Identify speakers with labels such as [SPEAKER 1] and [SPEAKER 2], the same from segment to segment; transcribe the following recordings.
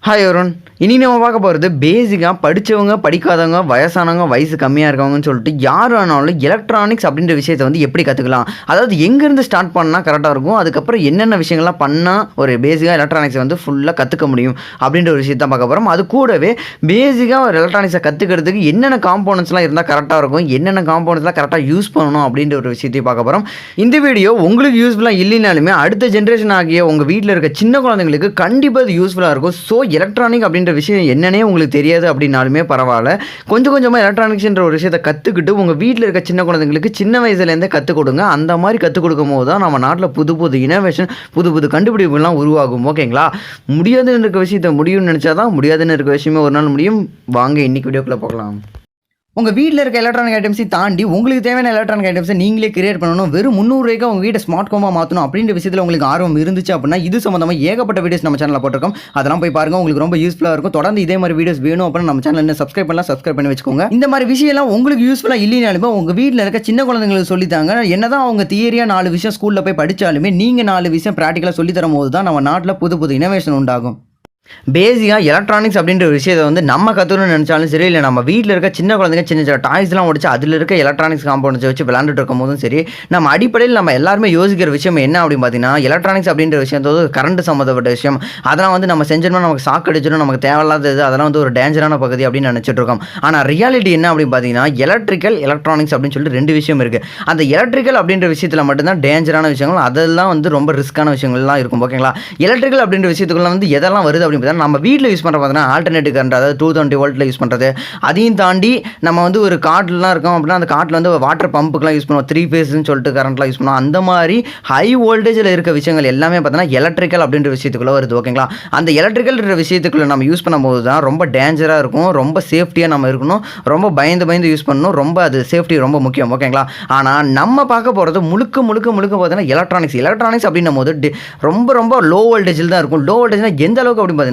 [SPEAKER 1] Hi Arun. இனி நம்ம பார்க்க போகிறது பேசிக்காக படித்தவங்க படிக்காதவங்க வயசானவங்க வயசு கம்மியாக இருக்கவங்கன்னு சொல்லிட்டு யார் வேணாலும் எலக்ட்ரானிக்ஸ் அப்படின்ற விஷயத்தை வந்து எப்படி கற்றுக்கலாம், அதாவது எங்கேருந்து ஸ்டார்ட் பண்ணால் கரெக்டாக இருக்கும், அதுக்கப்புறம் என்னென்ன விஷயங்கள்லாம் பண்ணால் ஒரு பேசிக்காக எலக்ட்ரானிக்ஸை வந்து ஃபுல்லாக கற்றுக்க முடியும் அப்படின்ற ஒரு விஷயத்தை பார்க்க போகிறோம். அது கூடவே பேசிக்காக ஒரு எலக்ட்ரானிக்ஸை கற்றுக்கிறதுக்கு என்னென்ன காம்போனன்ட்ஸ்லாம் இருந்தால் கரெக்டாக இருக்கும், என்னென்ன காம்போனன்ட்ஸ்லாம் கரெக்டாக யூஸ் பண்ணணும் அப்படின்ற ஒரு விஷயத்தையும் பார்க்க போகிறோம். இந்த வீடியோ உங்களுக்கு யூஸ்ஃபுல்லாக இல்லைனாலுமே அடுத்த ஜென்ரேஷன் ஆகிய உங்கள் வீட்டில் இருக்க சின்ன குழந்தைங்களுக்கு கண்டிப்பாக இது யூஸ்ஃபுல்லாக இருக்கும். ஸோ எலக்ட்ரானிக் அப்படின்ற விஷயம் என்னன்னே உங்களுக்கு தெரியாது அப்படின்னாலுமே பரவாயில்ல, கொஞ்சம் கொஞ்சமாக எலக்ட்ரானிக்ஸ்ன்ற ஒரு விஷயத்தை கற்றுக்கிட்டு உங்கள் வீட்டில் இருக்க சின்ன குழந்தைங்களுக்கு சின்ன வயசுலேருந்தே கற்றுக் கொடுங்க. அந்த மாதிரி கற்றுக் கொடுக்கும் போது தான் நம்ம நாட்டில் புது புது இனோவேஷன் புது புது கண்டுபிடிப்புலாம் உருவாகும். ஓகேங்களா? முடியாதுன்னு இருக்க விஷயத்தை முடியும்னு நினச்சா தான் முடியாதுன்னு இருக்க விஷயமே ஒரு நாள் முடியும். வாங்க இன்னைக்கு வீடியோக்குள்ளே போகலாம். உங்கள் வீட்டில் இருக்க எலக்ட்ரானிக் ஐட்டம்ஸை தாண்டி உங்களுக்கு தேவையான எலக்ட்ரானிக் ஐட்டம்ஸை நீங்களே கிரியேட் பண்ணணும். வெறும் 300 ரூபாய்க்கு உங்கள் வீட்டை ஸ்மார்ட் ஹோமாக மாற்றணும் அப்படின்ற விஷயத்தில் உங்களுக்கு ஆர்வம் இருந்துச்சு அப்படின்னா இது சம்மந்தமாக ஏகப்பட்ட வீடியோஸ் நம்ம சேனலில் போட்டிருக்கோம். அதெல்லாம் போய் பாருங்கள், உங்களுக்கு ரொம்ப யூஸ்ஃபுல்லாக இருக்கும். தொடர்ந்து இதே மாதிரி வீடியோஸ் வேணும் அப்படின்னு நம்ம சேனல் சப்ஸ்கிரைப் பண்ணலாம், சப்ஸ்கிரைப் பண்ணி வச்சுக்கோங்க. இந்த மாதிரி விஷயம்லாம் உங்களுக்கு யூஸ்ஃபுல்லாக இல்லைனாலுமே உங்கள் வீட்டில் இருக்க சின்ன குழந்தைங்களுக்கு சொல்லித்தாங்க. என்னதான் அவங்க தியரியாக 4 விஷயம் ஸ்கூலில் போய் படித்தாலுமே நீங்கள் 4 விஷயம் ப்ராக்டிக்கலாக சொல்லித்தரும் போது தான் நம்ம நாட்டில் புது புது இனோவேஷன் உண்டாகும். பேசிக்காக எலக்ட்ரானிக்ஸ் அப்படின்ற ஒரு விஷயத்தை வந்து நம்ம கற்றுக்கணும்னு நினச்சாலும் சரி, இல்லை நம்ம வீட்டில் இருக்க சின்ன குழந்தைங்க சின்ன சின்ன டாய்ஸ்லாம் உடைச்சு அதில் இருக்க எலக்ட்ரானிக்ஸ் காம்பவுண்ட்ஸை வச்சு விளாண்டுட்டு இருக்கும் போதும் சரி, நம்ம அடிப்படையில் நம்ம எல்லாருமே யோசிக்கிற விஷயம் என்ன அப்படின்னு பார்த்தீங்கன்னா, எலக்ட்ரானிக்ஸ் அப்படின்ற விஷயம் கரண்ட் சம்மந்தப்பட்ட விஷயம். அதெல்லாம் வந்து நம்ம செஞ்சோம்னா நமக்கு ஷாக் அடிச்சிடும், நமக்கு தேவையில்லாதது, அதெல்லாம் வந்து ஒரு டேஞ்சரான பகுதி அப்படின்னு நினச்சிட்டு இருக்கோம். ஆனால் ரியாலிட்டி என்ன அப்படின்னு பார்த்தீங்கன்னா, எலக்ட்ரிக்கல் எலக்ட்ரானிக்ஸ் அப்படின்னு சொல்லிட்டு 2 விஷயம் இருக்குது. அந்த எலக்ட்ரிக்கல் அப்படின்ற விஷயத்தில் மட்டும்தான் டேஞ்சரான விஷயங்கள், அதெல்லாம் வந்து ரொம்ப ரிஸ்க்கான விஷயங்கள்லாம் இருக்கும். ஓகேங்களா? எலக்ட்ரிக்கல் அப்படின்ற விஷயத்துக்குள்ள வந்து எதெல்லாம் வருது அப்படின்னு பார்த்தீங்கன்னா, நம்ம வீட்டில் யூஸ் பண்ணுற பார்த்தீங்கன்னா ஆல்டர்னேட்டிவ் கரண்ட், அதாவது 220 வோல்ட்டில் யூஸ் பண்ணுறது. அதையும் தாண்டி நம்ம வந்து ஒரு கார்ட்லாம் இருக்கோம் அப்படின்னா அந்த கார்ட்டில் வந்து வாட்டர் பம்புக்கெலாம் யூஸ் பண்ணுவோம், 3 ஃபேஸ்ன்னு சொல்லிட்டு கரண்ட்லாம் யூஸ் பண்ணுவோம். அந்த மாதிரி ஹை வோல்டேஜில் இருக்க விஷயங்கள் எல்லாமே பார்த்தீங்கன்னா எலக்ட்ரிக்கல் அப்படின்ற விஷயத்துக்குள்ளே வருது. ஓகேங்களா? அந்த எலக்ட்ரிக்கல் விஷயத்துக்குள்ளே நம்ம யூஸ் பண்ணும்போது தான் ரொம்ப டேஞ்சராக இருக்கும், ரொம்ப சேஃப்டியாக நம்ம இருக்கணும், ரொம்ப பயந்து யூஸ் பண்ணணும், ரொம்ப அது சேஃப்டி ரொம்ப முக்கியம். ஓகேங்களா? ஆனால் நம்ம பார்க்க போகிறது முழுக்க பார்த்தீங்கன்னா எலக்ட்ரானிக்ஸ் அப்படின்னும் போது ரொம்ப லோ வோல்டேஜில் தான் இருக்கும். லோ வோல்டேஜ்னா எந்த அளவுக்கு அப்படின்னு பார்த்தீங்கன்னா,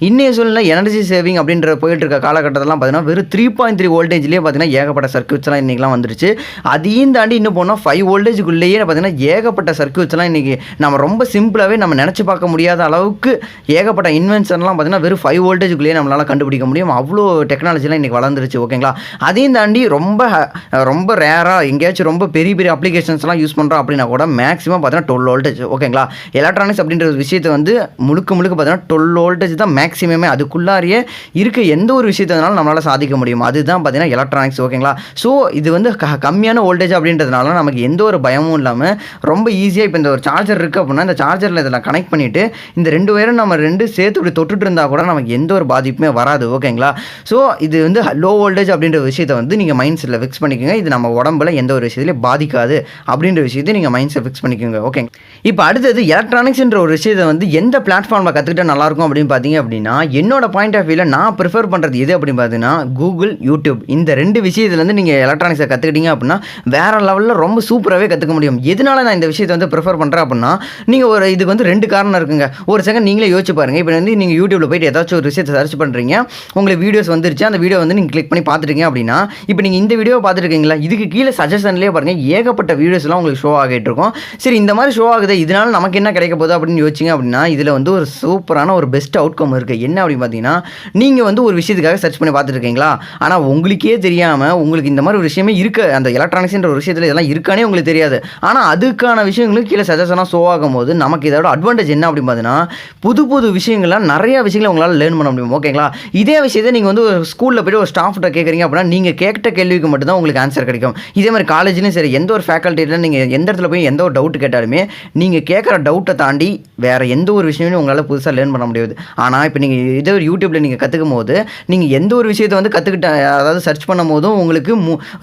[SPEAKER 1] இன்னைய சூழ்நிலை எனர்ஜி சேவிங் அப்படின்ற போயிட்டு இருக்க காலகட்டத்திலாம் பார்த்தீங்கன்னா வெறும் 3.3 வோல்டேஜ்லேயே பார்த்தீங்கன்னா ஏகப்பட்ட சர்க்யூட்ஸ்லாம் இன்றைக்கெலாம் வந்துருச்சு. அதையும் தாண்டி இன்னும் போனால் 5 வோல்டேஜுக்குள்ளேயே பார்த்தீங்கன்னா ஏகப்பட்ட சர்க்யூட்ஸ்லாம் இன்றைக்கி நம்ம ரொம்ப சிம்பிளாகவே நம்ம நினச்சி பார்க்க முடியாத அளவுக்கு ஏகப்பட்ட இன்வென்ஷன்லாம் பார்த்தீங்கன்னா வெறும் 5 வோல்டேஜுக்குள்ளேயே நம்மளால் கண்டுபிடிக்க முடியும். அவ்வளோ டெக்னாலஜிலாம் இன்றைக்கி வளர்ந்துருச்சு. ஓகேங்களா? அதையும் தாண்டி ரொம்ப ரேராக எங்கேயாச்சும் ரொம்ப பெரிய அப்ளிகேஷன்ஸ்லாம் யூஸ் பண்ணுறோம் அப்படின்னா கூட மேக்ஸிமம் பார்த்தீங்கன்னா 12 வோல்டேஜ். ஓகேங்களா? எலக்ட்ரானிக்ஸ் அப்படின்ற விஷயத்தை வந்து முழுக்க பார்த்தீங்கன்னா 12 வோல்டேஜ் தான் மேக்ஸிமமே. அதுக்குள்ளாரியே இருக்க எந்த ஒரு விஷயத்தினாலும் நம்மளால் சாதிக்க முடியும். அதுதான் பார்த்தீங்கன்னா எலக்ட்ரானிக்ஸ். ஓகேங்களா? ஸோ இது வந்து கம்மியான வோல்டேஜ் அப்படின்றதுனால நமக்கு எந்த ஒரு பயமும் இல்லாமல் ரொம்ப ஈஸியாக இப்போ இந்த ஒரு சார்ஜர் இருக்குது அப்படின்னா இந்த சார்ஜரில் இதில் கனெக்ட் பண்ணிவிட்டு இந்த 2 வயரும் நம்ம 2 சேர்த்து இப்படி தொட்டுட்டு இருந்தால் கூட நமக்கு எந்த ஒரு பாதிப்புமே வராது. ஓகேங்களா? ஸோ இது வந்து லோ வோல்டேஜ் அப்படின்ற விஷயத்தை வந்து நீங்கள் மைண்ட் செட்டில் ஃபிக்ஸ் பண்ணிக்கோங்க. இது நம்ம உடம்புல எந்த ஒரு விஷயத்துலையும் பாதிக்காது அப்படின்ற விஷயத்தை நீங்கள் மைண்ட் செட் ஃபிக்ஸ் பண்ணிக்கோங்க. ஓகே. இப்போ அடுத்தது எலக்ட்ரானிக்ஸ்ன்ற ஒரு விஷயத்தை வந்து எந்த பிளாட்ஃபார்மில் கற்றுக்கிட்டால் நல்லாயிருக்கும் அப்படின்னு பார்த்தீங்க அப்படின்னா, என்னோட பாயிண்ட் ஆஃப் வியூவில் நான் ப்ரிஃபர் பண்ணுறது எது அப்படின்னு பார்த்தீங்கன்னா கூகுள், யூடியூப். இந்த 2 விஷயத்துலேருந்து நீங்கள் எலக்ட்ரானிக்ஸை கற்றுக்கிட்டீங்க அப்படின்னா வேறு லெவலில் ரொம்ப சூப்பராகவே கற்றுக்க முடியும். எதனால நான் இந்த விஷயத்தை வந்து ப்ரிஃபர் பண்ணுறேன் அப்படின்னா, நீங்கள் இதுக்கு வந்து 2 காரணம் இருக்குங்க. ஒரு செகண்ட் நீங்களே யோசிச்சு பாருங்கள். இப்போ வந்து நீங்கள் யூடியூப்பில் போய்ட்டு ஏதாச்சும் ஒரு விஷயத்தை சர்ச் பண்ணுறீங்க, உங்களுக்கு வீடியோஸ் வந்துருச்சு, அந்த வீடியோ வந்து நீங்கள் கிளிக் பண்ணி பார்த்துட்டீங்க அப்படின்னா, இப்போ நீங்கள் இந்த வீடியோ பார்த்துருக்கீங்களா, இதுக்கு கீழே சஜஷன்லேயே பாருங்கள் ஏகப்பட்ட வீடியோஸ்லாம் உங்களுக்கு ஷோ ஆகிட்டு இருக்கும். சரி, இந்த மாதிரி ஷோ ஆகுது, இதனால நமக்கு என்ன கிடைக்க போகுது அப்படின்னு யோசிச்சிங்க அப்படின்னா, இதில் வந்து ஒரு சூப்பரான ஒரு பெஸ்ட் அவுட்கம் இருக்குது. என்ன அப்படின்னு பார்த்தீங்கன்னா, நீங்கள் வந்து ஒரு விஷயத்துக்காக சர்ச் பண்ணி பார்த்துருக்கீங்களா, ஆனால் உங்களுக்கே தெரியாமல் உங்களுக்கு இந்த மாதிரி ஒரு விஷயமே இருக்குது, அந்த எலக்ட்ரானிக்ஸ்ன்ற ஒரு விஷயத்தில் இதெல்லாம் இருக்கானே உங்களுக்கு தெரியாது. ஆனால் அதுக்கான விஷயங்களுக்கு கீழே சஜஷனாக ஷோ ஆகும்போது நமக்கு இதோட அட்வான்டேஜ் என்ன அப்படின்னு பார்த்தீங்கன்னா, புது விஷயங்கள்லாம் நிறைய விஷயங்களை உங்களால் லேர்ன் பண்ண முடியும். ஓகேங்களா? இதே விஷயத்தை நீங்கள் வந்து ஒரு ஸ்கூலில் போய்ட்டு ஒரு ஸ்டாஃப்கிட்ட கேட்குறீங்க அப்படின்னா நீங்கள் கேட்ட கேள்விக்கு மட்டும்தான் உங்களுக்கு ஆன்சர் கிடைக்கும். இதே மாதிரி காலேஜ்லையும் சரி, எந்த ஒரு ஃபேக்கல்ட்டியில் நீங்கள் எந்த இடத்துல போய் எந்த ஒரு டவுட் கேட்டாலுமே நீங்கள் கேட்குற டவுட்டை தாண்டி வேறு எந்த ஒரு விஷயமே உங்களால் புதுசாக லேர்ன் பண்ண முடியாது. ஆனால் இப்போ நீங்கள் இதே ஒரு யூடியூப்பில் நீங்கள் கற்றுக்கும் போது நீங்கள் எந்த ஒரு விஷயத்தை வந்து அதாவது சர்ச் பண்ணும் போதும் உங்களுக்கு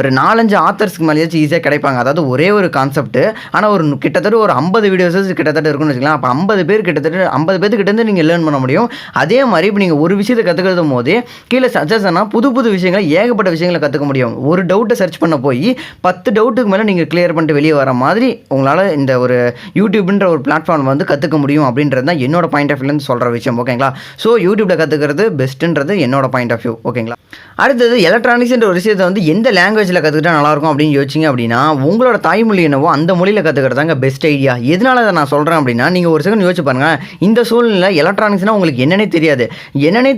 [SPEAKER 1] ஒரு 4-5 ஆத்தர்ஸ்க்கு மேலேயாச்சும் ஈஸியாக கிடைப்பாங்க. அதாவது ஒரே ஒரு கான்செப்ட், ஆனால் ஒரு கிட்டத்தட்ட ஒரு 50 வீடியோஸஸ் கிட்டத்தட்ட இருக்குன்னு வச்சுக்கலாம். அப்போ 50 பேர்கிட்ட நீங்கள் லேர்ன் பண்ண முடியும். அதே மாதிரி இப்போ நீங்கள் ஒரு விஷயத்தை கற்றுக்கிறது போதே கீழே சஜஷனாக புது விஷயங்களை ஏகப்பட்ட விஷயங்களை கற்றுக்க முடியும். ஒரு டவுட்டை சர்ச் பண்ண போய் 10 டவுட்டுக்கு மேலே நீங்கள் கிளியர் பண்ணிட்டு வெளியே வர மாதிரி உங்களால் இந்த ஒரு யூடியூப்ன்ற ஒரு பிளாட்ஃபார்ம் வந்து கற்றுக்க முடியும் அப்படின்றது தான் என்னோட பாயிண்ட் ஆஃப் வியூலேருந்து சொல்கிற விஷயம். ஓகே. ஓகேங்களா. ஸோ யூடியூப்பில் கற்றுக்கிறது பெஸ்ட்டுன்றது என்னோட பாயிண்ட் ஆஃப் வியூ. ஓகேங்களா. அடுத்தது எலக்ட்ரானிக்ஸ்ன்ற ஒரு விஷயத்தை வந்து எந்த லாங்குவேஜில் கற்றுக்கிட்டா நல்லாயிருக்கும் அப்படின்னு யோசிச்சிங்க அப்படின்னா, உங்களோட தாய்மொழி என்னவோ அந்த மொழியில் கற்றுக்கிறதாங்க பெஸ்ட் ஐடியா. எதனால அதை நான் சொல்கிறேன் அப்படின்னா, நீங்கள் ஒரு செகண்ட் யோசிச்சு பாருங்கள். இந்த சூழ்நிலை எலக்ட்ரானிக்ஸ்னால் உங்களுக்கு என்னன்னே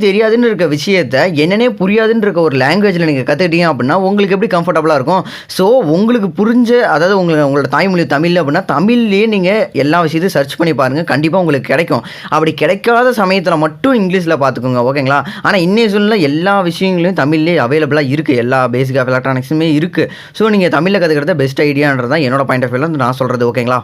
[SPEAKER 1] தெரியாதுன்னு இருக்க விஷயத்தை என்னன்னே புரியாதுன்னு இருக்க ஒரு லாங்குவேஜில் நீங்கள் கற்றுக்கிட்டீங்க அப்படின்னா உங்களுக்கு எப்படி கம்ஃபர்டபுளாக இருக்கும். ஸோ உங்களுக்கு புரிஞ்ச, அதாவது உங்களோட தாய்மொழி தமிழ் அப்படின்னா தமிழ்லேயே நீங்கள் எல்லா விஷயத்தையும் சர்ச் பண்ணி பாருங்கள், கண்டிப்பாக உங்களுக்கு கிடைக்கும். அப்படி கிடைக்காத சமயத்தில் மட்டும் இங்கிலீஷில் பார்த்துக்கோங்க. ஓகேங்களா. ஆனால் இன்னைய சூழ்நிலை எல்லா விஷயங்களையும் தமிழ்லேயே அவைலபிளாக இருக்குது, எல்லா பேசிக் ஆஃப் எலக்ட்ரானிக்ஸுமே இருக்குது. ஸோ நீங்கள் தமிழில் கற்றுக்கிறது பெஸ்ட் ஐடியான்றது தான் என்னோட பாயிண்ட் ஆஃப் வியூவில் நான் சொல்கிறது. ஓகேங்களா.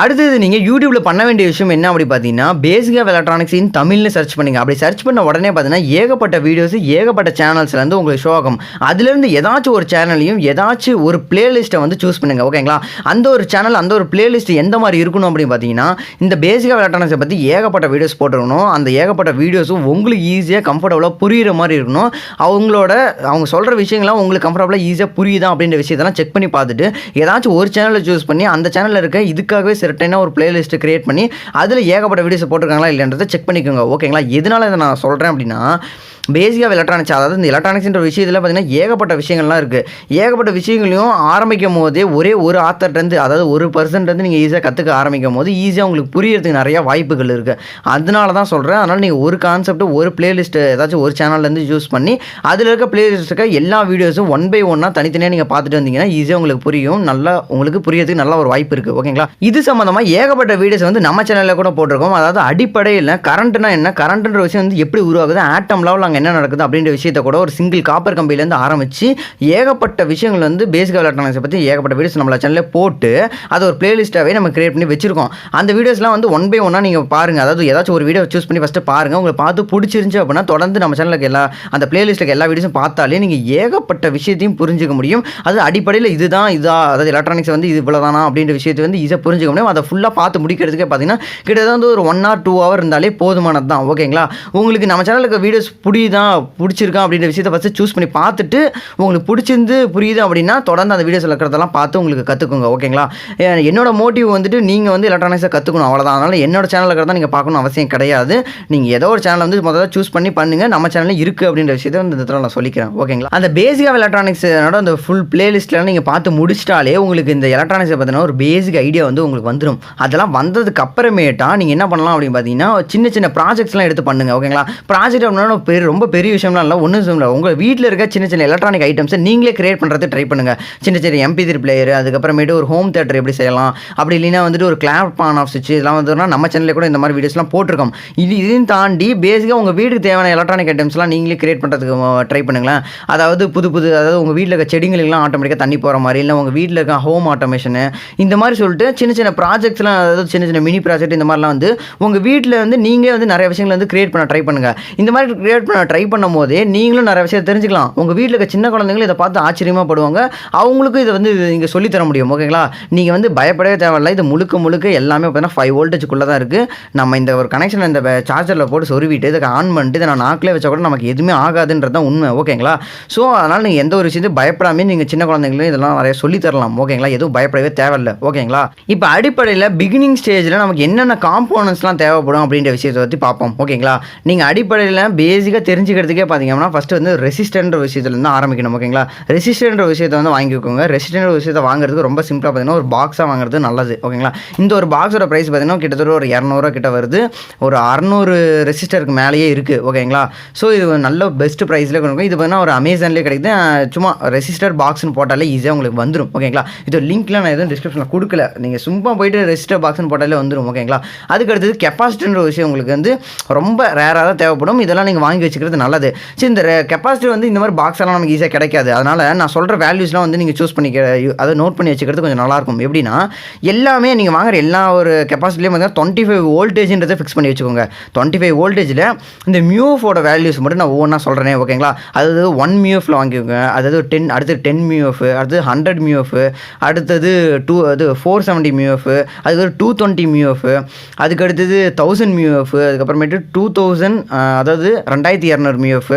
[SPEAKER 1] அடுத்தது நீங்கள் யூடியூப்பில் பண்ண வேண்டிய விஷயம் என்ன அப்படி பார்த்தீங்கன்னா, பேசிக் ஆஃப் எலக்ட்ரானிக்ஸ் இன் தமிழ்னு சர்ச் பண்ணுங்க. அப்படி சர்ச் பண்ண உடனே பார்த்தீங்கன்னா ஏகப்பட்ட வீடியோஸ் ஏகப்பட்ட சேனல்ஸ்லேருந்து உங்களுக்கு ஷோ ஆகும். அதுலேருந்து ஏதாச்சும் ஒரு சேனலையும் ஏதாச்சும் ஒரு பிளேலிஸ்ட்டை வந்து சூஸ் பண்ணுங்கள். ஓகேங்களா. அந்த ஒரு சேனல் அந்த ஒரு பிளேலிஸ்ட் எந்த மாதிரி இருக்கணும் அப்படின்னு பார்த்தீங்கன்னா, இந்த பேசிக் ஆஃப் எலக்ட்ரானிக்ஸை பற்றி ஏகப்பட்ட வீடியோஸ் போட்டுருக்கணும். அந்த ஏகப்பட்ட வீடியோஸும் உங்களுக்கு ஈஸியாக கம்ஃபர்டபுளாக புரிகிற மாதிரி இருக்கணும். அவங்க சொல்கிற விஷயங்கள்லாம் உங்களுக்கு கம்ஃபர்டபுளாக ஈஸியாக புரியுதா அப்படின்ற விஷயத்தெல்லாம் செக் பண்ணி பார்த்துட்டு ஏதாச்சும் ஒரு சேனலை சூஸ் பண்ணி அந்த சேனலில் இருக்க இதுக்காகவே செரட்டைனா ஒரு பிளேலிஸ்ட் கிரியேட் பண்ணி அதில் ஏகப்பட்ட வீடியோஸ் போட்டிருக்காங்களா இல்லைன்றதை செக் பண்ணிக்கோங்க. ஓகேங்களா. எதனால இதை நான் சொல்கிறேன் அப்படின்னா, பேசிக் ஆஃப் எலக்ட்ரானிக்ஸ், அதாவது இந்த எலக்ட்ரானிக்ஸ்ன்ற விஷயத்தில் பார்த்தீங்கன்னா ஏகப்பட்ட விஷயங்கள்லாம் இருக்குது. ஏகப்பட்ட விஷயங்களையும் ஆரம்பிக்கும் போதே ஒரே ஒரு ஆத்தர்லேருந்து, அதாவது ஒரு பர்சன்ட்லேருந்து நீங்கள் ஈஸியாக கற்றுக்க ஆரம்பிக்கும் போது ஈஸியாக உங்களுக்கு புரியறதுக்கு நிறையா வாய்ப்புகள் இருக்குது. அதனால தான் சொல்கிறேன். அதனால் நீங்கள் ஒரு கான்செப்ட் ஒரு பிளேலிஸ்ட்டு ஏதாச்சும் ஒரு சேனல்லேருந்து யூஸ் பண்ணி அதில் இருக்க பிளேலிஸ்ட்டுக்கு எல்லா வீடியோஸும் ஒன் பை ஒன்னாக தனித்தனியாக நீங்கள் பார்த்துட்டு வந்தீங்கன்னா ஈஸியாக உங்களுக்கு புரியும். நல்லா உங்களுக்கு புரியறதுக்கு நல்ல ஒரு வாய்ப்பு இருக்குது. ஓகேங்களா. இது சம்மந்தமாக ஏகப்பட்ட வீடியோஸ் வந்து நம்ம சேனலில் கூட போட்டிருக்கோம். அதாவது அடிப்படையில் கரண்ட்னா என்ன, கரண்ட்ன்ற விஷயம் வந்து எப்படி உருவாகுது, ஆட்டம் லெவலில் என்ன நடக்குது அப்படின்ற விஷயத்தை கூட ஒரு சிங்கிள் காப்பர் கம்பியிலேருந்து ஆரம்பித்து ஏகப்பட்ட விஷயங்கள் வந்து பேசிக் எலக்ட்ரானிக்ஸை பற்றி ஏகப்பட்ட வீடியோஸ் நம்மள சேனலில் போட்டு அதை ஒரு பிளேலிஸ்ட்டாகவே நம்ம கிரியேட் பண்ணி வச்சிருக்கோம். அந்த வீடியோஸ்லாம் வந்து ஒன் பை ஒன்னாக நீங்கள் பாருங்கள். அதாவது ஏதாச்சும் ஒரு வீடியோ சூஸ் பண்ணி ஃபஸ்ட்டு பாருங்கள். உங்களுக்கு பார்த்து பிடிச்சிருந்துச்சு அப்படின்னா தொடர்ந்து நம்ம சேனலுக்கு அந்த பிளேலிஸ்ட்டுக்கு எல்லா வீடியோஸும் பார்த்தாலே நீங்கள் ஏகப்பட்ட விஷயத்தையும் புரிஞ்சுக்க முடியும். அது அடிப்படையில் இதுதான் அதாவது எலக்ட்ரானிக்ஸ் வந்து இது இவ்வளோதானா அப்படின்ற விஷயத்தை வந்து ஈஸியாக புரிஞ்சுக்க முடியும். அதை ஃபுல்லாக பார்த்து முடிக்கிறதுக்கே பார்த்தீங்கன்னா கிட்டத்தட்ட ஒரு 1 or 2 hour இருந்தாலே போதுமானது தான். ஓகேங்களா. உங்களுக்கு நம்ம சேனலுக்கு வீடியோஸ் பிடிச்சிருக்கா அப்படின்ற விஷயத்தை ஃபஸ்ட்டு சூஸ் பண்ணி பார்த்துட்டு உங்களுக்கு பிடிச்சிருந்து புரியுது அப்படின்னா தொடர்ந்து அந்த வீடியோஸில் இருக்கிறதெல்லாம் பார்த்து உங்களுக்கு கற்றுக்குங்க. ஓகேங்களா. என்னோட மோட்டிவ் வந்துட்டு நீங்கள் வந்து எலக்ட்ரானிக்ஸை கற்றுக்கணும், அவ்வளோதான். அதனால் என்னோட சேனலில் இருக்கிறதா நீங்கள் பார்க்கணும் அவசியம் கிடையாது. நீங்கள் ஏதோ ஒரு சேனல் வந்து முதல்ல சூஸ் பண்ணி பண்ணுங்கள். நம்ம சேனலில் இருக்குது அப்படின்ற விஷயத்தை வந்து இந்த இடத்துல நான் சொல்லிக்கிறேன். ஓகேங்களா. அந்த பேசிக் ஆஃப் எலக்ட்ரானிக்ஸோட அந்த ஃபுல் பிளேலிஸ்ட்டில் நீங்கள் பார்த்து முடிச்சிட்டாலே உங்களுக்கு இந்த எலக்ட்ரானிக்ஸை பார்த்தீங்கன்னா ஒரு பேசிக் ஐடியா வந்து உங்களுக்கு வந்துடும். அதெல்லாம் வந்ததுக்கு அப்புறமேட்டா நீங்கள் என்ன பண்ணலாம் அப்படின்னு பார்த்தீங்கன்னா சின்ன சின்ன ப்ராஜெக்ட்ஸ்லாம் எடுத்து பண்ணுங்கள். ஓகேங்களா. ப்ராஜெக்ட் அப்படின்னா ரொம்ப பெரிய விஷயம்லாம் இல்லை, ஒன்றும் இல்லை. உங்கள் வீட்டில் இருக்க சின்ன சின்ன எலக்ட்ரானிக் ஐட்டம்ஸை நீங்களே கிரியேட் பண்ணுறது ட்ரை பண்ணுங்கள். சின்ன சின்ன MP3 பிளேயர், அதுக்கப்புறமேட்டு ஒரு ஹோம் தேட்டர் எப்படி செய்யலாம், அப்படி இல்லைன்னா வந்துட்டு ஒரு கிளாப் ஆன் ஆஃப் சுவிட்ச், இதெல்லாம் வந்துன்னா நம்ம சேனலில் கூட இந்த மாதிரி வீடியோஸ்லாம் போட்டிருக்கோம். இதையும் தாண்டி பேசிக்காக உங்கள் வீட்டுக்கு தேவையான எலக்ட்ரானிக் ஐட்டம்ஸ்லாம் நீங்களே கிரியேட் பண்ணுறதுக்கு ட்ரை பண்ணுங்களேன். அதாவது அதாவது உங்கள் வீட்டில் இருக்க செடிகளுக்கெல்லாம் ஆட்டோமேட்டிக்காக தண்ணி போகிற மாதிரி, இல்லை உங்கள் வீட்டில் இருக்க ஹோம் ஆட்டோமேஷனு, இந்த மாதிரி சொல்லிட்டு சின்ன சின்ன ப்ராஜெக்ட்ஸ்லாம், அதாவது சின்ன சின்ன மினி ப்ராஜெக்ட் இந்த மாதிரிலாம் வந்து உங்கள் வீட்டில் வந்து நீங்களே வந்து நிறைய விஷயங்கள் வந்து கிரியேட் பண்ண ட்ரை பண்ணுங்கள். இந்த மாதிரி கிரியேட் பண்ண ட்ரை பண்ணும் போதே நீங்களும் நிறைய விஷயத்தை தெரிஞ்சுக்கலாம். உங்கள் வீட்டில் இருக்க சின்ன குழந்தைங்களும் இதை பார்த்து ஆச்சரியமாக படுவாங்க. அவங்களுக்கும் இதை வந்து நீங்கள் சொல்லித்தர முடியும். ஓகேங்களா. நீங்கள் வந்து பயப்படவே தேவையில்லை. இது முழுக்க எல்லாமே பார்த்தீங்கன்னா 5 voltage தான் இருக்குது. நம்ம இந்த ஒரு கனெக்ஷன் இந்த சார்ஜரில் போட்டு சொருவிட்டு இதை ஆன் பண்ணிட்டு இதை நான் நாக்கிலே வச்சா கூட நமக்கு எதுவுமே ஆகாதுன்றது தான் உண்மை. ஓகேங்களா. ஸோ அதனால் நீங்கள் எந்த ஒரு விஷயத்தையும் பயப்படாமல் நீங்கள் சின்ன குழந்தைங்களும் இதெல்லாம் நிறைய சொல்லித்தரலாம். ஓகேங்களா. எதுவும் பயப்படவே தேவையில்லை. ஓகேங்களா. இப்போ அடிப்படையில் பிகினிங் ஸ்டேஜில் நமக்கு என்னென்ன காம்போனன்ட்ஸ்லாம் தேவைப்படும் அப்படின்ற விஷயத்தை பற்றி பார்ப்போம். ஓகேங்களா. நீங்கள் அடிப்படையில் பேசிக்காக தெரிஞ்சுக்கிறதுக்கே பார்த்தீங்கன்னா ஃபஸ்ட்டு வந்து ரெசிஸ்டன்ட் விஷயத்துலேருந்து ஆரம்பிக்கணும். ஓகேங்களா. ரெசிஸ்டன்ட் விஷயத்தை வந்து வாங்கிக்கோங்க. ரெசிஸ்டன்ட் விஷயத்தை வாங்குறதுக்கு ரொம்ப சிம்பிளாக பார்த்தீங்கன்னா ஒரு பாக்ஸாக வாங்குறது நல்லது. ஓகேங்களா. இந்த ஒரு பாக்ஸோட ப்ரைஸ் பார்த்தீங்கன்னா கிட்டத்தட்ட ஒரு 200 கிட்ட வருது. ஒரு 600 ரெசிஸ்டருக்கு மேலேயே இருக்குது. ஓகேங்களா. ஸோ இது நல்ல பெஸ்ட் ப்ரைஸில் கொடுக்கும். இது பார்த்தீங்கன்னா ஒரு அமேசான்லேயே கிடைக்குது. சும்மா ரெசிஸ்டர் பாக்ஸ்னு போட்டாலே ஈஸியாக உங்களுக்கு வந்துடும். ஓகேங்களா. இது லிங்க்லாம் நான் எதுவும் டிஸ்கிரிப்ஷனில் கொடுக்கல, நீங்கள் சும்மா போய்ட்டு ரெசிஸ்டர் பாக்ஸ்னு போட்டாலே வந்துடும். ஓகேங்களா. அதுக்கு அடுத்தது கெப்பாசிட்டின்ற விஷயம் உங்களுக்கு வந்து ரொம்ப ரேராக தான் தேவைப்படும். இதெல்லாம் நீங்கள் வாங்கி வச்சுக்கிறது நல்லது. சரி, இந்த கெப்பாசிட்டி வந்து இந்த மாதிரி பாக்ஸ் எல்லாம் நமக்கு ஈஸியாக கிடைக்காது. அதனால் நான் சொல்கிற வேல்யூஸ்லாம் வந்து நீங்கள் சூஸ் பண்ணிக்க, அதை நோட் பண்ணி வச்சுக்கிறது கொஞ்சம் நல்லாயிருக்கும். எப்படின்னா எல்லாமே நீங்கள் வாங்குற எல்லா ஒரு கெப்பாசிட்டிலையும் வந்து 25 voltageன்றதை ஃபிக்ஸ் பண்ணி வச்சுக்கோங்க. 25 voltageல இந்த மியூஎஃபோட வேல்யூஸ் மட்டும் நான் ஒவ்வொன்றா சொல்கிறேனே. ஓகேங்களா. அதாவது 1 மியூஎஃப்ல வாங்கிக்கோங்க. அதாவது 10, அடுத்து 10 மியூஎஃப், அடுத்து 100 மியூஎஃப், அடுத்தது 470 மியூஎஃப், மியூஎஃப், அதுக்கு 220 மியூஎஃப், அதுக்கு அடுத்தது 1000 மியூஎஃப், அதுக்கப்புறமேட்டு 2000 அதாவது 2200 மியூஎஃப்,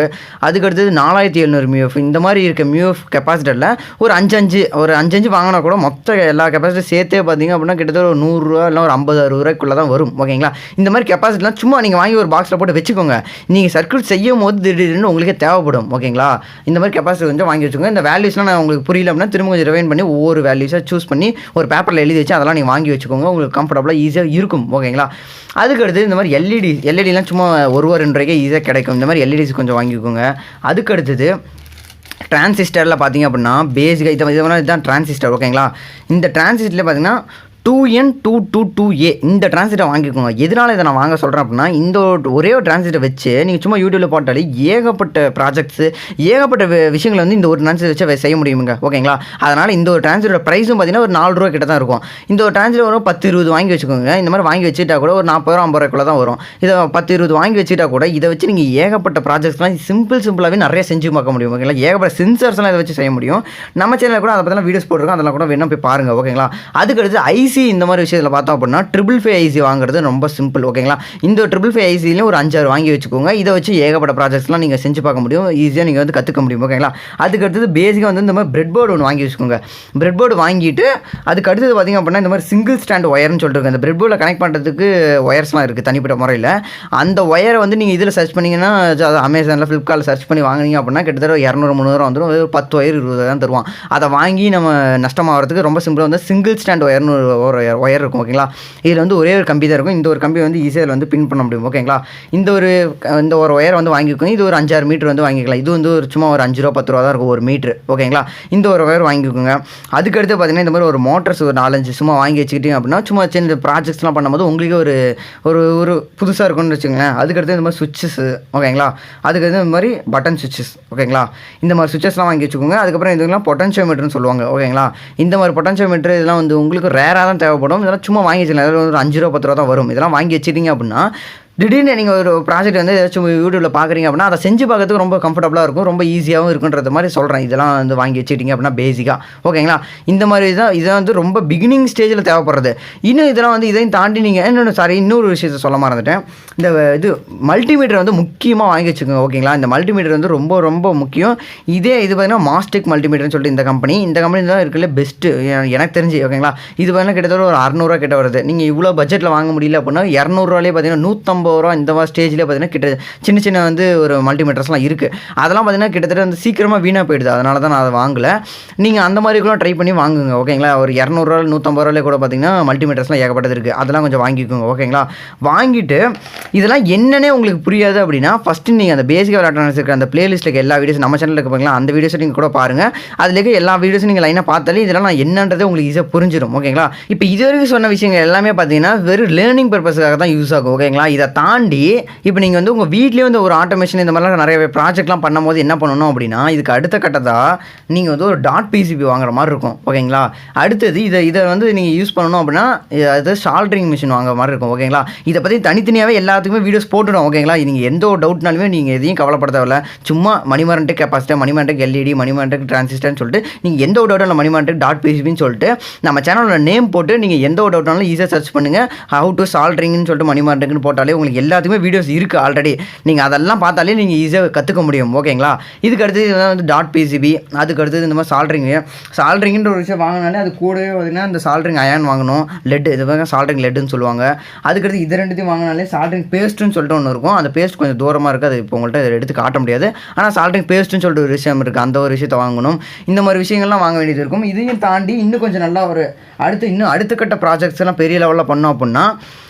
[SPEAKER 1] அதுக்கு அடுத்தது 4700 மியூஎஃப். இந்த மாதிரி இருக்க மியூஎஃப் கெப்பாசிட்டரில் ஒரு 5 வாங்கினா கூட மொத்த எல்லா கெப்பாசிட்டி சேர்த்தே பார்த்தீங்க அப்படின்னா கிட்டத்தட்ட ஒரு 100 ரூபா இல்லை ஒரு 50-60 ரூபாய்க்குள்ளே தான் வரும். ஓகேங்களா? இந்த மாதிரி கெப்பாசிட்டிலாம் சும்மா நீங்கள் வாங்கி ஒரு பாக்ஸில் போட்டு வச்சுக்கோங்க. நீங்கள் சர்க்யூட் செய்யும் போது திடீர்னு உங்களுக்கே தேவைப்படும். ஓகேங்களா? இந்த மாதிரி கெப்பாசிட்டி கொஞ்சம் வாங்கி வச்சுக்கோங்க. இந்த வேல்யூஸ்லாம் நான் உங்களுக்கு புரியல அப்படின்னா திரும்ப கொஞ்சம் ரிவைன் பண்ணி ஒவ்வொரு வேல்யூஸாக சூஸ் பண்ணி ஒரு பேப்பரில் எழுதி வச்சு அதெல்லாம் நீங்கள் வாங்கி வச்சுக்கோங்க. உங்களுக்கு கம்ஃபர்டபுளாக ஈஸியாக இருக்கும். ஓகேங்களா? அதுக்கடுத்து இந்த மாதிரி எல்இடிலாம் சும்மா ஒரு 2 ரூபாய்க்கே ஈஸியாக கிடைக்கும். இந்த மாதிரி எல்இடிஸ் கொஞ்சம் வாங்கிக்கோங்க. அதுக்கடுத்தது டிரான்சிஸ்டரில் பார்த்தீங்க அப்படின்னா பேசிக்காக இதுதான் டிரான்சிஸ்டர். ஓகேங்களா? இந்த டிரான்சிஸ்டரில் பார்த்தீங்கன்னா 2N222A இந்த டிரான்சிஸ்டரை வாங்கிக்கோங்க. எதனால் இதை நான் வாங்க சொல்கிறேன் அப்படின்னா, இந்த ஒரே ஒரு டிரான்சிஸ்டரை வச்சு நீங்கள் சும்மா யூடியூப்பில் போட்டாலே ஏகப்பட்ட ப்ராஜெக்ட்ஸு ஏகப்பட்ட விஷயங்களை வந்து இந்த ஒரு டிரான்சிஸ்டர் வச்சு செய்ய முடியுங்க. ஓகேங்களா? அதனால் இந்த ஒரு டிரான்சிஸ்டரோட ப்ரைஸும் பார்த்தீங்கன்னா ஒரு 4 ரூபா கிட்ட தான் இருக்கும். இந்த ஒரு டிரான்சிஸ்டர் ஒரு 10-20 வாங்கி வச்சுக்கோங்க. இந்த மாதிரி வாங்கி வச்சுட்டா கூட ஒரு 40-50 ரூபாய்க்குள்ள தான் வரும். இதை 10-20 வாங்கி வச்சுட்டா கூட இதை வச்சு நீங்கள் ஏகப்பட்ட ப்ராஜெக்ட்ஸ்லாம் சிம்பிளாகவே நிறைய செஞ்சு பார்க்க முடியும். ஓகேங்களா? ஏகப்பட்ட சென்சர்ஸ்லாம் இதை வச்சு செய்ய முடியும். நம்ம சேனலில் கூட அதை பற்றிலாம் வீடியோஸ் போட்டிருக்கோம். அதெல்லாம் கூட வேணும் போய் பாருங்கள். ஓகேங்களா? அதுக்கடுத்து ஐசி இந்த மாதிரி விஷயத்தில் பார்த்தோம் அப்படின்னா 555 ஐசி வாங்குறது ரொம்ப சிம்பிள். ஓகேங்களா? இந்த 555 ஐசிலையும் ஒரு 5-6 வாங்கி வச்சுக்கோங்க. இதை வச்சு ஏகப்பட்ட ப்ராஜெக்ட்ஸ்லாம் நீங்கள் செஞ்சு பார்க்க முடியும். ஈஸியாக நீங்கள் வந்து கற்றுக்க முடியும். ஓகேங்களா? அதுக்கடுத்தது பேசிக்காக வந்து இந்த மாதிரி பிரெட் போர்டு ஒன்று வாங்கி வச்சுக்கோங்க. பிரெட் போர்டு வாங்கிட்டு அதுக்கு அடுத்தது பார்த்திங்க அப்படின்னா இந்த மாதிரி சிங்கிள் ஸ்டாண்ட் ஒயர்னு சொல்லிட்டு அந்த பிரெட் போர்டில் கனெக்ட் பண்ணுறதுக்கு ஒயர்ஸ்லாம் இருக்குது தனிப்பட்ட முறையில். அந்த ஒயரை வந்து நீங்கள் இதில் சர்ச் பண்ணிங்கன்னா அமேசானில் ஃப்ளிப்கார்ட்டில் சர்ச் பண்ணி வாங்கினீங்க அப்படின்னா கிட்டத்தட்ட 200-300 வந்துடும். ஒரு 10 ஒயர் 20 தான் தருவான். அதை வாங்கி நம்ம நஷ்டமாகிறதுக்கு ரொம்ப சிம்பிளாக வந்து சிங்கிள் ஸ்டாண்ட் ஒயர்னு ஒரு ஒயர் இருக்கும். ஓகேங்களா? இதில் வந்து ஒரே ஒரு கம்பி தான் இருக்கும். இந்த ஒரு கம்பி வந்து ஈஸியாக வந்து பின் பண்ண முடியும். ஓகேங்களா? இந்த ஒரு ஒயர் வந்து வாங்கிக்கோங்க. இது ஒரு 5-6 மீட்டர் வந்து வாங்கிக்கலாம். இது வந்து ஒரு சும்மா ஒரு 5 ரூபா 10 ரூபா தான் இருக்கும் ஒரு மீட்ரு. ஓகேங்களா? இந்த ஒரு ஒயர் வாங்கிக்கோங்க. அதுக்கடுத்து பார்த்தீங்கன்னா இந்த மாதிரி ஒரு மோட்டர்ஸ் ஒரு 4-5 சும்மா வாங்கி வச்சுக்கிட்டீங்க அப்படின்னா சும்மா சின்ன ப்ராஜெக்ட்ஸ்லாம் பண்ணும்போது உங்களுக்கு ஒரு ஒரு புதுசாக இருக்கும்னு வச்சுக்கோங்களேன். அதுக்கடுத்து இந்த மாதிரி சுவிட்சஸ். ஓகேங்களா? அதுக்கடுத்து இந்த மாதிரி பட்டன் சுவிட்சஸ். ஓகேங்களா? இந்த மாதிரி சுவிட்சஸ்லாம் வாங்கி வச்சுக்கோங்க. அதுக்கப்புறம் இதுக்கெல்லாம் பொட்டன்ஷியோமீட்டர்னு சொல்லுவாங்க. ஓகேங்களா? இந்த மாதிரி பொட்டன்ஷியோமீட்டர் இதெல்லாம் வந்து உங்களுக்கு ரேராக தான் தேவைப்படும். இதெல்லாம் சும்மா வாங்கி வச்சுக்கலாம். ஒரு 5 ரூபா 10 ரூபா தான் வரும். இதெல்லாம் வாங்கி வச்சுட்டீங்க அப்படின்னா திடீர்னு நீங்கள் ஒரு ப்ராஜெக்ட் வந்து ஏதாச்சும் யூடியூப்பில் பார்க்குறீங்க அப்படின்னா அதை செஞ்சு பார்க்கறதுக்கு ரொம்ப கம்ஃபர்டபுளாக இருக்கும். ரொம்ப ஈஸியாகவும் இருக்குன்றது மாதிரி சொல்கிறேன். இதெல்லாம் வந்து வாங்கி வச்சுக்கிட்டிங்க அப்படின்னா பேசிக்காக. ஓகேங்களா? இந்த மாதிரி இதை வந்து ரொம்ப பிகினிங் ஸ்டேஜில் தேவைப்படுறது. இன்னும் இதெல்லாம் வந்து இதையும் தாண்டி நீங்கள் இன்னொரு விஷயத்தை சொல்ல மறந்துட்டேன். இந்த இது மல்டிமீட்டர் வந்து முக்கியமாக வாங்கி வச்சுக்கோங்க. ஓகேங்களா? இந்த மல்டிமீட்டர் வந்து ரொம்ப ரொம்ப முக்கியம். இது பார்த்தீங்கன்னா மாஸ்டிக் மல்டிமீட்டர்னு சொல்லிட்டு இந்த கம்பெனி தான் இருக்கிறதுல பெஸ்ட்டு எனக்கு தெரிஞ்சு. ஓகேங்களா? இது பார்த்தீங்கன்னா கிட்டத்தட்ட ஒரு 600 ரூபா கிட்ட வருது. நீங்கள் இவ்வளோ பட்ஜெட்டில் வாங்க முடியல அப்படின்னா 200 ரூபாயிலே பார்த்தீங்கன்னா 150 ரூபா இந்த மாதிரி ஸ்டேஜ்லேயே பார்த்தீங்கன்னா கிட்ட சின்ன வந்து ஒரு மல்டிமீட்டர்ஸ்லாம் இருக்குது. அதெல்லாம் பார்த்தீங்கன்னா கிட்டத்தட்ட வந்து சீக்கிரமாக வீணாக போயிடுது. அதனால தான் நான் அதை வாங்கலை. நீங்கள் அந்த மாதிரி கூட ட்ரை பண்ணி வாங்குங்க. ஓகேங்களா? ஒரு 200 ரூபா 150 ரூபாயிலே கூட பார்த்தீங்கன்னா மல்டிமீட்டர்ஸ்லாம் ஏகப்பட்டது இருக்குது. அதெல்லாம் கொஞ்சம் வாங்கிக்கோங்க. ஓகேங்களா? வாங்கிட்டு இதெல்லாம் என்னன்னே உங்களுக்கு புரியாது அப்படின்னா ஃபஸ்ட்டு நீங்கள் அந்த பேசிக் எலக்ட்ரானிக்ஸ் இருக்கிற அந்த பிளேலிஸ்ட்டில் எல்லா வீடியோஸ் நம்ம சேனலில் இருப்பாங்களா அந்த வீடியோஸை நீங்கள் கூட பாருங்கள். அதில் இருக்க எல்லா வீடியோஸும் நீங்கள் லைனாக பார்த்தாலே இதெல்லாம் நான் என்னன்றதை உங்களுக்கு ஈஸியாக புரிஞ்சிடும். ஓகேங்களா? இப்போ இது வரைக்கும் சொன்ன விஷயங்கள் எல்லாமே பார்த்தீங்கன்னா வெறும் லேர்னிங் பர்பஸுக்காக தான் யூஸ் ஆகும். ஓகேங்களா? இதை தாண்டி இப்போ நீங்கள் வந்து உங்கள் வீட்லேயே வந்து ஒரு ஆட்டோமேஷன் இந்த மாதிரிலாம் நிறைய ப்ராஜெக்ட்லாம் பண்ணும்போது என்ன பண்ணணும் அப்படின்னா இதுக்கு அடுத்த கட்டதாக நீங்கள் வந்து ஒரு .pcb வாங்குற மாதிரி இருக்கும். ஓகேங்களா? அடுத்தது இதை வந்து நீங்கள் யூஸ் பண்ணணும் அப்படின்னா அது சால்ட்ரிங் மிஷின் வாங்குற மாதிரி இருக்கும். ஓகேங்களா? இதை பற்றி தனித்தனியாகவே எல்லாத்துக்குமே வீடியோஸ் போட்டுடும். ஓகேங்களா? நீங்கள் எந்த ஒரு டவுட்னாலுமே நீங்கள் எதையும் கவலைப்பட தேவையில்ல. சும்மா மணிமரண்ட்டுக்கு கெப்பாசிட்டர், மணிமரண்ட்டுக்கு எல்இடி, மணிமரண்ட்டுக்கு டிரான்சிஸ்டர்னு சொல்லிட்டு நீங்கள் எந்த ஒரு டவுட்டும் இல்லை மணிமரண்ட்டுக்கு .pcbன்னு சொல்லிட்டு நம்ம சேனலோட நேம் போட்டு நீங்கள் எந்த ஒரு டவுட்னாலும் ஈஸியாக சர்ச் பண்ணுங்கள். ஹவு டு சால்ட்ரிங்னு சொல்லிட்டு மணிமரண்ட்டுக்குன்னு போட்டாலே உங்களுக்கு எல்லாத்துக்குமே வீடியோஸ் இருக்குது ஆல்ரெடி. நீங்கள் அதெல்லாம் பார்த்தாலே நீங்கள் ஈஸியாக கற்றுக்க முடியும். ஓகேங்களா? இதுக்கு அடுத்தது இதெல்லாம் வந்து .pcb. அதுக்கு அடுத்தது இந்த மாதிரி சால்ட்ரிங்ன்ற ஒரு விஷயம் வாங்கினாலே அது கூடவே பார்த்தீங்கன்னா இந்த சால்ட்ரிங் அயான் வாங்கணும். லெட் இது பாருங்க சால்ட்ரிங் லெட்டுன்னு சொல்லுவாங்க. அதுக்கடுத்து இது ரெண்டுத்தையும் வாங்கினாலே சால்ட்ரிங் பேஸ்ட்டுன்னு சொல்லிட்டு ஒன்று இருக்கும். அந்த பேஸ்ட் கொஞ்சம் தூரமாக இருக்குது. அது இப்போ உங்கள்கிட்ட எடுத்து காட்ட முடியாது. ஆனால் சால்ட்ரிங் பேஸ்ட்டுன்னு சொல்லிட்டு ஒரு விஷயம் இருக்குது. அந்த ஒரு விஷயத்தை வாங்கணும். இந்த மாதிரி விஷயங்கள்லாம் வாங்க வேண்டியது இருக்கும். இதையும் தாண்டி இன்னும் கொஞ்சம் நல்லா ஒரு அடுத்த கட்ட ப்ராஜெக்ட்ஸ் எல்லாம் பெரிய லெவலில் பண்ணோம் அப்படின்னா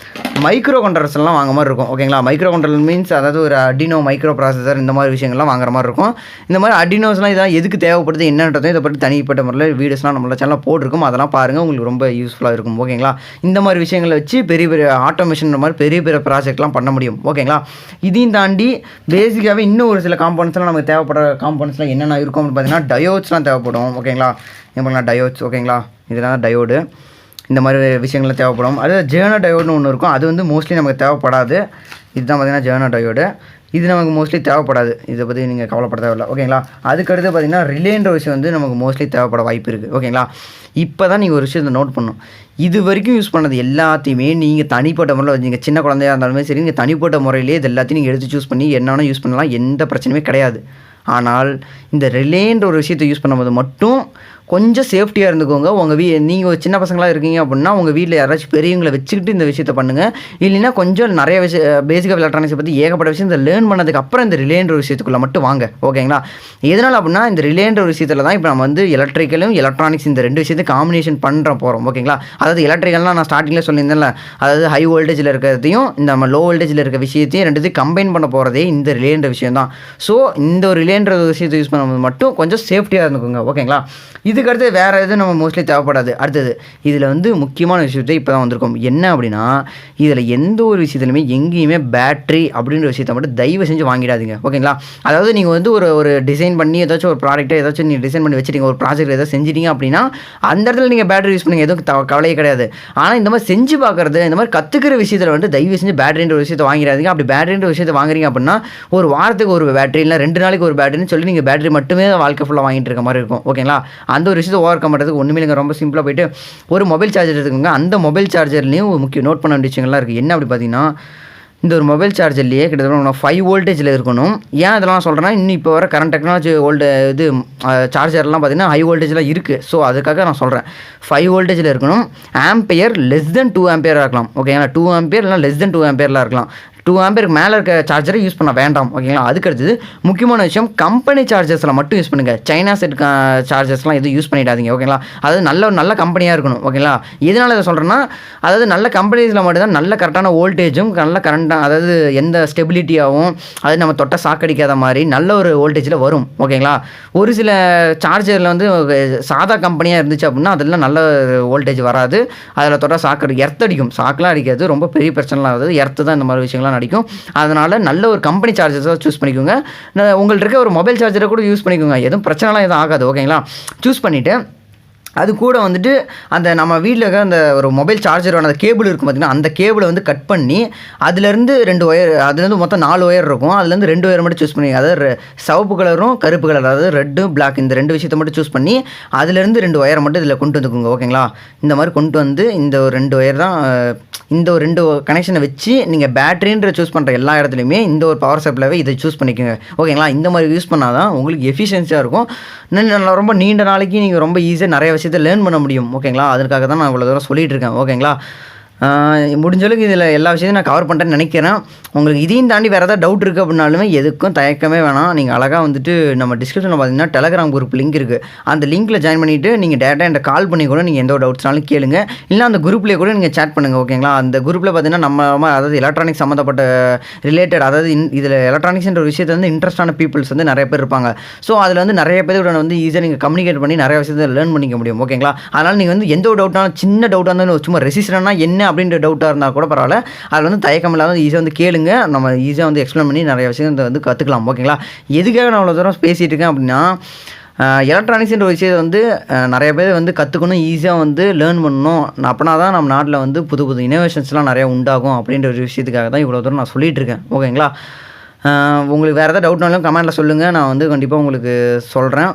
[SPEAKER 1] மைக்ரோ கண்ட்ரோலர்ஸ்லாம் வாங்க மாதிரி இருக்கும். ஓகேங்களா? மைக்ரோ கண்ட்ரோலர் மீன்ஸ் அதாவது ஒரு அடினோ மைக்ரோ ப்ராசஸர் இந்த மாதிரி விஷயங்கள்லாம் வாங்குற மாதிரி இருக்கும். இந்த மாதிரி அடினோஸ்லாம் இதெல்லாம் எதுக்கு தேவைப்படுது என்னன்றதும் இதை பற்றி தனிப்பட்ட முறையில் வீடியோஸ்லாம் நம்மளோட சேனலில் போட்டிருக்கும். அதெல்லாம் பாருங்கள். உங்களுக்கு ரொம்ப யூஸ்ஃபுல்லாக இருக்கும். ஓகேங்களா? இந்த மாதிரி விஷயங்களை வச்சு பெரிய ஆட்டோமேஷன் மாதிரி பெரிய ப்ராஜெக்ட்லாம் பண்ண முடியும். ஓகேங்களா? இதையும் தாண்டி பேசிக்காகவே இன்னும் ஒரு சில காம்பனன்ட்ஸ்லாம் நமக்கு தேவைப்படுற காம்பனன்ட்ஸ்லாம் என்னென்ன இருக்கும் அப்படின்னு பார்த்தீங்கன்னா டயோட்ஸ்லாம் தேவைப்படும். ஓகேங்களா? எப்படின்னா டயோட்ஸ். ஓகேங்களா? இதெல்லாம் டயோடு இந்த மாதிரி விஷயங்கள்லாம் தேவைப்படும். அது ஜேர்னர் டயோடுன்னு ஒன்று இருக்கும். அது வந்து மோஸ்ட்லி நமக்கு தேவைப்படாது. இதுதான் பார்த்திங்கன்னா ஜேர்னர் டயோடு. இது நமக்கு மோஸ்ட்லி தேவைப்படாது. இதை பற்றி நீங்கள் கவலைப்பட தேவையில்ல. ஓகேங்களா. அதுக்கடுத்து பார்த்திங்கன்னா ரிலேன்ற விஷயம் வந்து நமக்கு மோஸ்ட்லி தேவைப்பட வாய்ப்பு இருக்குது. ஓகேங்களா. இப்போ தான் நீங்கள் ஒரு விஷயத்தை நோட் பண்ணணும். இது வரைக்கும் யூஸ் பண்ணது எல்லாத்தையுமே நீங்கள் தனிப்பட்ட முறையில் நீங்கள் சின்ன குழந்தையாக இருந்தாலுமே சரி, நீங்கள் தனிப்பட்ட முறையிலே இது எல்லாத்தையும் நீங்கள் எடுத்து சூஸ் பண்ணி என்னென்னா யூஸ் பண்ணலாம், எந்த பிரச்சனையுமே கிடையாது. ஆனால் இந்த ரிலேன்ற ஒரு விஷயத்தை யூஸ் பண்ணும்போது மட்டும் கொஞ்சம் சேஃப்டியாக இருந்துக்கோங்க. உங்கள் நீங்கள் ஒரு சின்ன பசங்களாக இருக்கீங்க அப்படின்னா உங்கள் வீட்டில் யாராச்சும் பெரியவங்களை வச்சுக்கிட்டு இந்த விஷயத்தை பண்ணுங்கள். இல்லைன்னா கொஞ்சம் நிறைய பேசிக் ஆஃப் எலக்ட்ரானிக்ஸை பற்றி ஏகப்பட்ட விஷயம் இந்த லேர்ன் பண்ணதுக்கு அப்புறம் இந்த ரிலேன்ற ஒரு விஷயத்துக்குள்ளே மட்டும் வாங்க. ஓகேங்களா. எதனால் அப்படின்னா இந்த ரிலேன்ற ஒரு விஷயத்தில் தான் இப்போ நம்ம வந்து எலக்ட்ரிக்கலும் எலக்ட்ரானிக்ஸ் இந்த ரெண்டு விஷயத்தையும் காம்பினேஷன் பண்ணுற போகிறோம். ஓகேங்களா. அதாவது எலக்ட்ரிக்கல்னால் நான் ஸ்டார்டிங்கில் சொல்லியிருந்தேன்ல, அதாவது ஹை வோல்டேஜில் இருக்கிறதையும் இந்த நம்ம லோ வோல்டேஜில் இருக்க விஷயத்தையும் ரெண்டுத்தையும் கம்பைன் பண்ண போகிறதே இந்த ரிலேன்ற விஷயம் தான். ஸோ இந்த ஒரு ரிலேன்ற விஷயத்தை யூஸ் பண்ணும்போது மட்டும் கொஞ்சம் சேஃப்டியாக இருந்துக்கோங்க. ஓகேங்களா. இதுக்கடுத்து வேறு எதுவும் நம்ம மோஸ்ட்லி தேவைப்படாது. அடுத்தது இதில் வந்து முக்கியமான விஷயத்தை இப்போ தான் வந்திருக்கோம். என்ன அப்படின்னா, இதில் எந்த ஒரு விஷயத்துலையுமே எங்கேயுமே பேட்ரி அப்படின்ற விஷயத்தை மட்டும் தயவு செஞ்சு வாங்கிடாதீங்க. ஓகேங்களா. அதாவது நீங்கள் வந்து ஒரு டிசைன் பண்ணி ஏதாச்சும் ஒரு ப்ராடக்ட்டை ஏதாச்சும் நீங்கள் டிசைன் பண்ணி வச்சுட்டீங்க, ஒரு ப்ராஜெக்ட் ஏதாவது செஞ்சிட்டீங்க அப்படின்னா அந்த இடத்துல நீங்கள் பேட்டரி யூஸ் பண்ணுங்க, எதுவும் கவலையே கிடையாது. ஆனால் இந்த மாதிரி செஞ்சு பார்க்குறது, இந்த மாதிரி கற்றுக்கிற விஷயத்தில் வந்து தயவு செஞ்சு பேட்டரின்ற ஒரு விஷயத்தை வாங்கிடாதீங்க. அப்படி பேட்டரின்ற விஷயத்தை வாங்குறீங்க அப்படின்னா ஒரு வாரத்துக்கு ஒரு பேட்டரி இல்லை 2 நாளைக்கு ஒரு பேட்டரின்னு சொல்லி நீங்கள் பேட்டரி மட்டுமே வாழ்க்கை ஃபுல்லாக வாங்கிட்டு இருக்க மாதிரி இருக்கும். ஓகேங்களா. அந்த ஒரு விஷயத்தை ஓவர் கம் பண்ணுறதுக்கு ஒன்றுமே இல்லைங்க. ரொம்ப சிம்பிளாக போய்ட்டு ஒரு மொபைல் சார்ஜர் எடுத்துக்கோங்க. அந்த மொபைல் சார்ஜர்லேயும் முக்கிய நோட் பண்ண வேண்டிய விஷயங்கள்லாம் இருக்குது. என்ன அப்படி பார்த்தீங்கன்னா, இந்த ஒரு மொபைல் சார்ஜர்லேயே கிட்டத்தட்ட 5 வோல்டேஜில் இருக்கணும். ஏன் இதெல்லாம் சொல்கிறேன்னா, இன்னும் இப்போ வர கரண்ட் டெக்னாலஜி இது சார்ஜர்லாம் பார்த்திங்கன்னா ஹை வோல்டேஜில் இருக்குது. ஸோ அதுக்காக நான் சொல்கிறேன் 5 வோல்டேஜில் இருக்கணும். ஆம்பியர் லெஸ் தென் 2 ஆம்பியராக இருக்கலாம். ஓகேங்களா. 2 ஆம்பியர் இல்லை லெஸ் தென் 2 ஆம்பியர்லாம் இருக்கலாம். 2 ஆம்பியருக்கு மேலே இருக்க சார்ஜரை யூஸ் பண்ண வேண்டாம். ஓகேங்களா. அதுக்கடுத்தது முக்கியமான விஷயம், கம்பெனி சார்ஜர்ஸில் மட்டும் யூஸ் பண்ணுங்கள். சைனா செட் சார்ஜர்ஸ்லாம் எதுவும் யூஸ் பண்ணிடாதீங்க. ஓகேங்களா. அதாவது நல்ல கம்பெனியாக இருக்கணும். ஓகேங்களா. எதனால் இதை சொல்கிறேன்னா, அதாவது நல்ல கம்பெனிஸில் மட்டும்தான் நல்ல கரெக்டான வோல்டேஜும் நல்ல கரண்ட்டாக, அதாவது எந்த ஸ்டெபிலிட்டியாகவும் அது நம்ம தொட்ட சாக்கடிக்காத மாதிரி நல்ல ஒரு வோல்டேஜில் வரும். ஓகேங்களா. ஒரு சில சார்ஜரில் வந்து சாதா கம்பெனியாக இருந்துச்சு அப்படின்னா அதெல்லாம் நல்ல வோல்டேஜ் வராது. அதில் தொட்ட எர்த்தடிக்கும். சாக்கெலாம் அடிக்காது, ரொம்ப பெரிய பிரச்சனைலாம் ஆகுது. எர்த்து தான் இந்த மாதிரி விஷயங்கள்லாம் அடிக்கும். அதனால் நல்ல ஒரு கம்பெனி சார்ஜர்ஸாக சூஸ் பண்ணிக்கோங்க. உங்கள்ட்ட இருக்க ஒரு மொபைல் சார்ஜரை கூட யூஸ் பண்ணிக்கோங்க. எதுவும் பிரச்சனைலாம் எதுவும் ஆகாது. ஓகேங்களா. சூஸ் பண்ணிவிட்டு அது கூட வந்துட்டு அந்த நம்ம வீட்டில் இருக்க அந்த ஒரு மொபைல் சார்ஜரோட அந்த கேபிள் இருக்கும் பார்த்திங்கன்னா, அந்த கேபிளை வந்து கட் பண்ணி அதுலேருந்து 2 ஒயர், அதுலேருந்து மொத்தம் 4 ஒயர் இருக்கும். அதுலேருந்து 2 ஒயர் மட்டும் சூஸ் பண்ணி, அதாவது சிவப்பு கலரும் கருப்பு கலர், அதாவது ரெட்டு பிளாக், இந்த 2 விஷயத்தை மட்டும் சூஸ் பண்ணி அதுலேருந்து 2 ஒயரை மட்டும் இதில் கொண்டு வந்துக்குங்க. ஓகேங்களா. இந்த மாதிரி கொண்டு வந்து இந்த ஒரு 2 ஒயர் தான், இந்த ஒரு 2 கனெக்ஷனை வச்சு நீங்கள் பேட்டரின்ற சூஸ் பண்ணுற எல்லா இடத்துலையுமே இந்த ஒரு பவர் சப்ளைவே இதை சூஸ் பண்ணிக்கோங்க. ஓகேங்களா. இந்த மாதிரி யூஸ் பண்ணால் தான் உங்களுக்கு எஃபிஷியன்சியாக இருக்கும். ரொம்ப நீண்ட நாளைக்கு நீங்கள் ரொம்ப ஈஸியாக நிறைய விஷயத்தை லேர்ன் பண்ண முடியும். ஓகேங்களா. அதுக்காக தான் நான் இவ்வளோ தூரம் சொல்லிகிட்டு இருக்கேன். ஓகேங்களா. முடிஞ்சளவுக்கு இதில் எல்லா விஷயத்தையும் நான் கவர் பண்ணிட்டேன்னு நினைக்கிறேன். உங்களுக்கு இதையும் தாண்டி வேறு ஏதாவது டவுட் இருக்குது அப்படின்னாலுமே எதுக்கும் தயக்கமே வேணாம். நீங்கள் அழகாக வந்துட்டு நம்ம டிஸ்கிரிப்ஷனில் பார்த்தீங்கன்னா டெலகிராம் குரூப் லிங்க் இருக்குது. அந்த லிங்க்கில் ஜாயின் பண்ணிவிட்டு நீங்கள் டேரெக்டாக என்கிட்ட கால் பண்ணி கூட நீங்கள் எந்த ஒரு டவுட்ஸ்னாலும் கேளுங்க. இல்லை அந்த குரூப்லேயே கூட நீங்கள் சேட் பண்ணுங்கள். ஓகேங்களா. அந்த குரூப்பில் பார்த்தீங்கன்னா நம்ம அதாவது எலக்ட்ரானிக்ஸ் சம்மந்தப்பட்ட ரிலேட்டட், அதாவது இதில் எலக்ட்ரானிக்ஸ்ன்ற ஒரு விஷயத்தை வந்து இன்ட்ரெஸ்டான பீப்புள்ஸ் வந்து நிறைய பேர் இருப்பாங்க. ஸோ அதில் வந்து நிறைய பேர் வந்து ஈஸியாக நீங்கள் கம்யூனிகேட் பண்ணி நிறைய விஷயத்தை லேர்ன் பண்ணிக்க முடியும். ஓகேங்களா. அதனால் நீங்கள் வந்து எந்த ஒரு டவுட்டாலும் சின்ன டவுட்டாக இருந்தாலும் சும்மா ரெசிஸ்டன்ட்னா என்ன அப்படின்ற டவுட்டாக இருந்தால் கூட பரவாயில்ல, அதில் வந்து தயக்கம் இல்லாமல் ஈஸியாக வந்து கேளுங்க. நம்ம ஈஸியாக வந்து எக்ஸ்பிளைன் பண்ணி நிறைய விஷயத்தை வந்து கற்றுக்கலாம். ஓகேங்களா. எதுக்காக நான் அவ்வளோ தூரம் பேசிகிட்டு இருக்கேன் அப்படின்னா, எலக்ட்ரானிக்ஸ்ன்ற விஷயத்தை வந்து நிறைய பேர் வந்து கற்றுக்கணும், ஈஸியாக வந்து லேர்ன் பண்ணணும். அப்படின்னா தான் நம்ம நாட்டில் வந்து புது புது இனோவேஷன்ஸ்லாம் நிறையா உண்டாகும் அப்படின்ற ஒரு விஷயத்துக்காக தான் இவ்வளோ தூரம் நான் சொல்லிகிட்டு இருக்கேன். ஓகேங்களா. உங்களுக்கு வேறு ஏதாவது டவுட்னாலும் கமெண்ட்டில் சொல்லுங்கள், நான் வந்து கண்டிப்பாக உங்களுக்கு சொல்கிறேன்.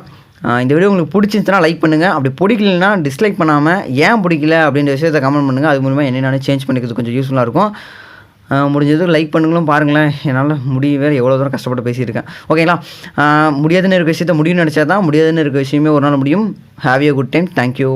[SPEAKER 1] இந்த வீடியோ உங்களுக்கு பிடிச்சிருந்துச்சுன்னா லைக் பண்ணுங்கள். அப்படி பிடிக்கலன்னா டிஸ்லைக் பண்ணாமல் ஏன் பிடிக்கல அப்படின்ற விஷயத்தை கமெண்ட் பண்ணுங்கள். அது மூலமாக என்னென்ன சேஞ்ச் பண்ணிக்கிறது கொஞ்சம் யூஸ்ஃபுல்லாக இருக்கும். முடிஞ்சது லைக் பண்ணுங்களும் பாருங்களேன். என்னால் முடியவே எவ்வளோ தூரம் கஷ்டப்பட்டு பேசியிருக்கேன். ஓகேங்களா. முடியாதுன்னு இருக்க விஷயத்தை முடியும்னு நினச்சா தான் முடியாதுன்னு இருக்க விஷயமே ஒரு நாள் முடியும். Have a good time. Thank you.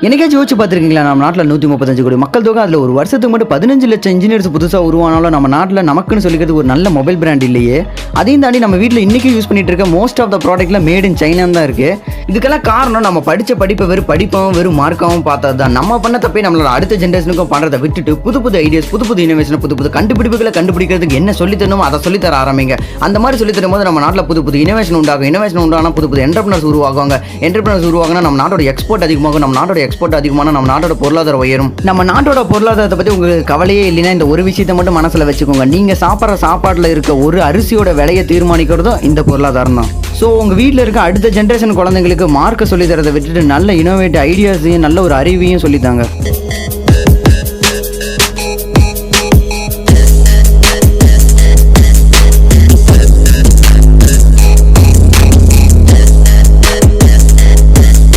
[SPEAKER 1] என்னைக்காச்சும் யோசிச்சு பார்த்துருக்கீங்களா, நம்ம நாட்டில் 135 கோடி மக்கள் தொகை, அதில் ஒரு வருஷத்துக்கு மட்டும் 15 லட்சம் இன்ஜினியர்ஸ் புதுசாக உருவானாலும் நம்ம நாட்டில் நமக்குன்னு சொல்லிக்கிறது ஒரு நல்ல மொபைல் பிராண்ட் இல்லையே. அதையும் தாண்டி நம்ம வீட்டில் இன்றைக்கி யூஸ் பண்ணிட்டு இருக்க மோஸ்ட் ஆஃப் த ப்ராடக்ட்ல மேட் இன் சைனா தான் இருக்குது. இதுக்கெல்லாம் காரணம் நம்ம படித்த படிப்பை வெறும் மார்க்காகவும் பார்த்தது தான். நம்ம பண்ண தப்பே நம்மளோட அடுத்த ஜென்ரேஷனுக்கும் பண்ணுறதை விட்டுட்டு புது புது ஐடியாஸ், புது புது இனோவேஷன், புது புது கண்டுபிடிப்புகளை கண்டுபிடிக்கிறதுக்கு என்ன சொல்லித்தரணும் அதை சொல்லித்தர ஆரம்பிங்க. அந்த மாதிரி சொல்லித்தரும் போது நம்ம நாட்டில் புது புது இனோவேஷன் உண்டாகும். இனோவேஷன் உண்டானா புது புது என்டர்பிரினர்ஸ் உருவாகுவாங்க. என்டர்பிரினர்ஸ் உருவாகுனா நம்ம நாட்டோட எக்ஸ்போர்ட் அதிகமாகும். நம்ம நாட்டோட எக்ஸ்போர்ட் அதிகமான நம்ம நாட்டோட பொருளாதாரம் உயரும். நம்ம நாட்டோட பொருளாதாரத்தை பற்றி உங்களுக்கு கவலையே இல்லைன்னா இந்த ஒரு விஷயத்தை மட்டும் மனசில் வச்சுக்கோங்க. நீங்கள் சாப்பிட்ற சாப்பாட்டில் இருக்க ஒரு அரிசியோட விலையை தீர்மானிக்கிறதும் இந்த பொருளாதாரம் தான். ஸோ உங்கள் வீட்டில் இருக்க அடுத்த ஜென்ரேஷன் குழந்தைங்களுக்கு மார்க்கை சொல்லித்தரதை விட்டுட்டு நல்ல இனோவேட்டிவ் ஐடியாஸையும் நல்ல ஒரு அறிவையும் சொல்லித்தாங்க.